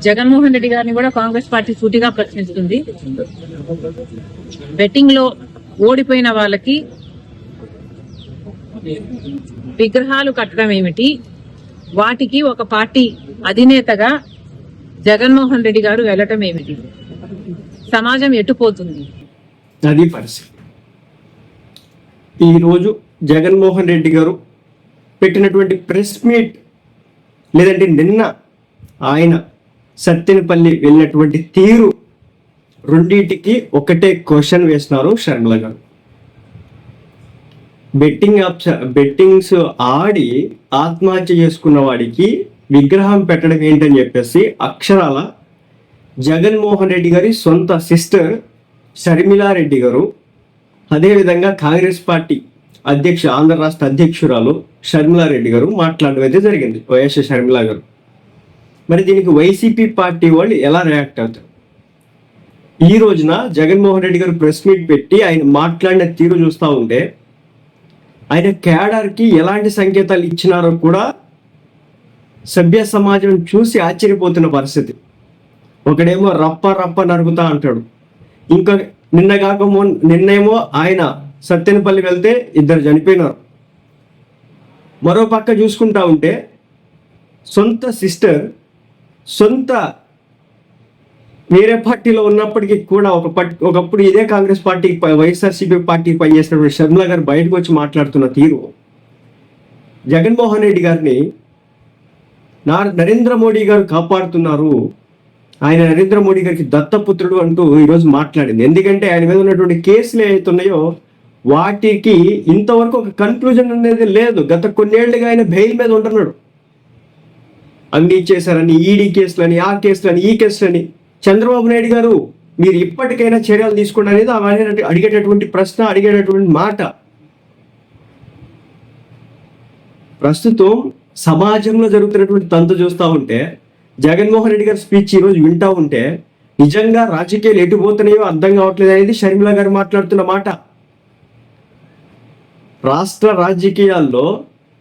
జగన్మోహన్ రెడ్డి గారిని కూడా కాంగ్రెస్ పార్టీ సూటిగా ప్రశ్నిస్తుంది. బెట్టింగ్ లో ఓడిపోయిన వాళ్ళకి విగ్రహాలు కట్టడం ఏమిటి, వాటికి ఒక పార్టీ అధినేతగా జగన్మోహన్ రెడ్డి గారు వెళ్ళటం ఏమిటి, సమాజం ఎటుపోతుంది? అది పరిస్థితి. ఈరోజు జగన్మోహన్ రెడ్డి గారు పెట్టినటువంటి ప్రెస్ మీట్, లేదంటే నిన్న ఆయన సత్తెనపల్లి వెళ్ళినటువంటి తీరు, రెండింటికి ఒకటే క్వశ్చన్ వేస్తున్నారు షర్మిల గారు. బెట్టింగ్స్ ఆడి ఆత్మహత్య చేసుకున్న వాడికి విగ్రహం పెట్టడం ఏంటని చెప్పేసి అక్షరాల జగన్మోహన్ రెడ్డి గారి సొంత సిస్టర్ షర్మిలారెడ్డి గారు, అదేవిధంగా కాంగ్రెస్ పార్టీ ఆంధ్ర రాష్ట్ర అధ్యక్షురాలు షర్మిలారెడ్డి గారు మాట్లాడడం అయితే జరిగింది, వైఎస్ షర్మిల గారు. మరి దీనికి వైసీపీ పార్టీ వాళ్ళు ఎలా రియాక్ట్ అవుతారు? ఈ రోజున జగన్మోహన్ రెడ్డి గారు ప్రెస్ మీట్ పెట్టి ఆయన మాట్లాడిన తీరు చూస్తూ ఉంటే ఆయన క్యాడర్కి ఎలాంటి సంకేతాలు ఇచ్చినారో కూడా సభ్య సమాజం చూసి ఆశ్చర్యపోతున్న పరిస్థితి. ఒకడేమో రప్ప నరుగుతా అంటాడు, ఇంకా నిన్నేమో ఆయన సత్తెనపల్లి వెళ్తే 2 చనిపోయినారు. మరో పక్క చూసుకుంటా ఉంటే సొంత సిస్టర్, సొంత వేరే పార్టీలో ఉన్నప్పటికీ కూడా ఒకప్పుడు ఇదే కాంగ్రెస్ పార్టీకి వైఎస్ఆర్సీపీ పార్టీకి పనిచేసినటువంటి షర్మిల గారు బయటకు వచ్చి మాట్లాడుతున్న తీరు, జగన్మోహన్ రెడ్డి గారిని నరేంద్ర మోడీ గారు కాపాడుతున్నారు, ఆయన నరేంద్ర మోడీ గారికి దత్తపుత్రుడు అంటూ ఈరోజు మాట్లాడింది. ఎందుకంటే ఆయన మీద ఉన్నటువంటి కేసులు ఏవైతున్నాయో వాటికి ఇంతవరకు ఒక కన్క్లూజన్ అనేది లేదు. గత కొన్నేళ్లుగా ఆయన బెయిల్ మీద ఉంటున్నాడు. అవినీతి చేశారని, ఈడీ కేసులని, ఆ కేసులని, ఈ కేసులని. చంద్రబాబు నాయుడు గారు మీరు ఇప్పటికైనా చర్యలు తీసుకోండి అనేది అడిగేటటువంటి ప్రశ్న, అడిగేటటువంటి మాట. ప్రస్తుతం సమాజంలో జరుగుతున్నటువంటి తంతు చూస్తూ ఉంటే, జగన్మోహన్ రెడ్డి గారి స్పీచ్ ఈరోజు వింటూ ఉంటే నిజంగా రాజకీయాలు ఎటుపోతున్నాయో అర్థం కావట్లేదు అనేది షర్మిల గారు మాట్లాడుతున్న మాట. రాష్ట్ర రాజకీయాల్లో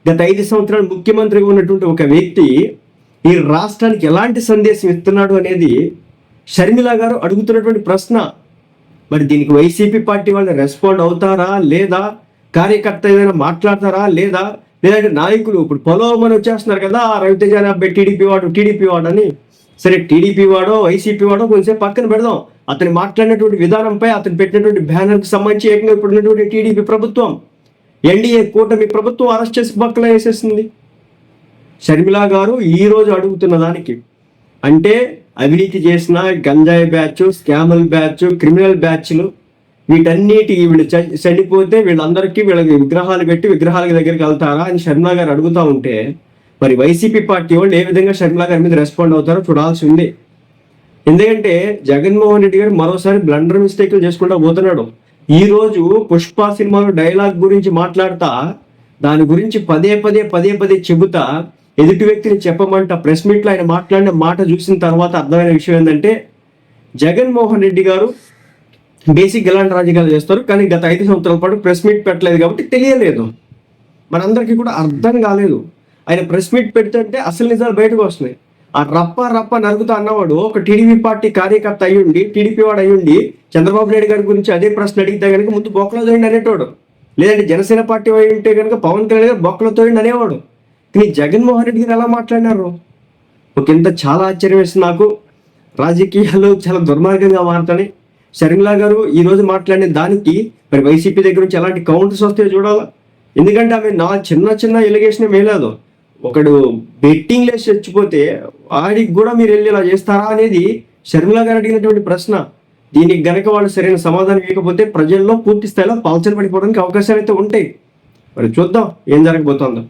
గత 5 సంవత్సరాలు ముఖ్యమంత్రిగా ఉన్నటువంటి ఒక వ్యక్తి ఈ రాష్ట్రానికి ఎలాంటి సందేశం ఇస్తున్నాడు అనేది షర్మిల గారు అడుగుతున్నటువంటి ప్రశ్న. మరి దీనికి వైసీపీ పార్టీ వాళ్ళు రెస్పాండ్ అవుతారా లేదా, కార్యకర్త ఏదైనా మాట్లాడతారా లేదా, లేదంటే నాయకులు ఇప్పుడు పొలవమని వచ్చేస్తున్నారు కదా, రవితేజ టీడీపీ వాడు అని. సరే, టీడీపీ వాడో వైసీపీ వాడో కొంచెం పక్కన పెడదాం. అతను మాట్లాడినటువంటి విధానంపై, అతను పెట్టినటువంటి బ్యానర్కి సంబంధించి ఏకంగా ఇప్పుడు ఉన్నటువంటి టీడీపీ ప్రభుత్వం, ఎన్డీఏ కూటమి ప్రభుత్వం అరెస్ట్ చేసి పక్కన వేసేసింది. షర్మిల గారు ఈరోజు అడుగుతున్న దానికి అంటే అవినీతి చేసిన గంజాయి బ్యాచ్, స్కామల్ బ్యాచ్, క్రిమినల్ బ్యాచ్లు, వీటన్నిటికి వీళ్ళు చనిపోతే వీళ్ళకి విగ్రహాలు పెట్టి విగ్రహాల దగ్గరికి వెళ్తారా అని షర్మిల గారు అడుగుతూ ఉంటే, మరి వైసీపీ పార్టీ వాళ్ళు ఏ విధంగా షర్మిల గారి మీద రెస్పాండ్ అవుతారో చూడాల్సి ఉంది. ఎందుకంటే జగన్మోహన్ రెడ్డి గారు మరోసారి బ్లండర్ మిస్టేక్లు చేసుకుంటూ పోతున్నాడు. ఈ రోజు పుష్ప సినిమాలో డైలాగ్ గురించి మాట్లాడుతా, దాని గురించి పదే చెబుతా, ఎదుటి వ్యక్తిని చెప్పమంట ప్రెస్ మీట్లో ఆయన మాట్లాడిన మాట చూసిన తర్వాత అర్థమైన విషయం ఏంటంటే, జగన్మోహన్ రెడ్డి గారు బేసిక్ ఎలాంటి రాజకీయాలు చేస్తారు, కానీ గత 5 సంవత్సరాల పాటు ప్రెస్ మీట్ పెట్టలేదు కాబట్టి తెలియలేదు, మనందరికీ కూడా అర్థం కాలేదు. ఆయన ప్రెస్ మీట్ పెడుతుంటే అసలు నిజాలు బయటకు వస్తున్నాయి. ఆ రప్ప నరుగుతా అన్నవాడు ఒక టీడీపీ పార్టీ కార్యకర్త అయ్యుండి, టీడీపీ వాడు అయ్యుండి చంద్రబాబు నాయుడు గారి గురించి అదే ప్రశ్న అడిగితే కనుక ముందు బొక్కలో తోయండి అనేటోడు. లేదంటే జనసేన పార్టీ అయి ఉంటే కనుక పవన్ కళ్యాణ్ గారు బొక్కలో తోయండి అనేవాడు. కానీ జగన్మోహన్ రెడ్డి గారు ఎలా మాట్లాడినారు ఒకంత చాలా ఆశ్చర్యం వేస్తుంది నాకు. రాజకీయాలు చాలా దుర్మార్గంగా మారుతాయి. షర్మిల గారు ఈ రోజు మాట్లాడిన దానికి మరి వైసీపీ దగ్గర నుంచి ఎలాంటి కౌంటర్స్ వస్తాయో చూడాలా. ఎందుకంటే ఆమె నా చిన్న ఎలిగేషన్ వేయలేదు. ఒకడు బెట్టింగ్ లేసి చచ్చిపోతే వాడికి కూడా మీరు వెళ్ళి ఇలా చేస్తారా అనేది షర్మిల గారు అడిగినటువంటి ప్రశ్న. దీనికి గనక వాళ్ళు సరైన సమాధానం ఇవ్వకపోతే ప్రజల్లో పూర్తి స్థాయిలో పాల్చన పడిపోవడానికి అవకాశాలు అయితే ఉంటాయి. మరి చూద్దాం ఏం జరగబోతోందో.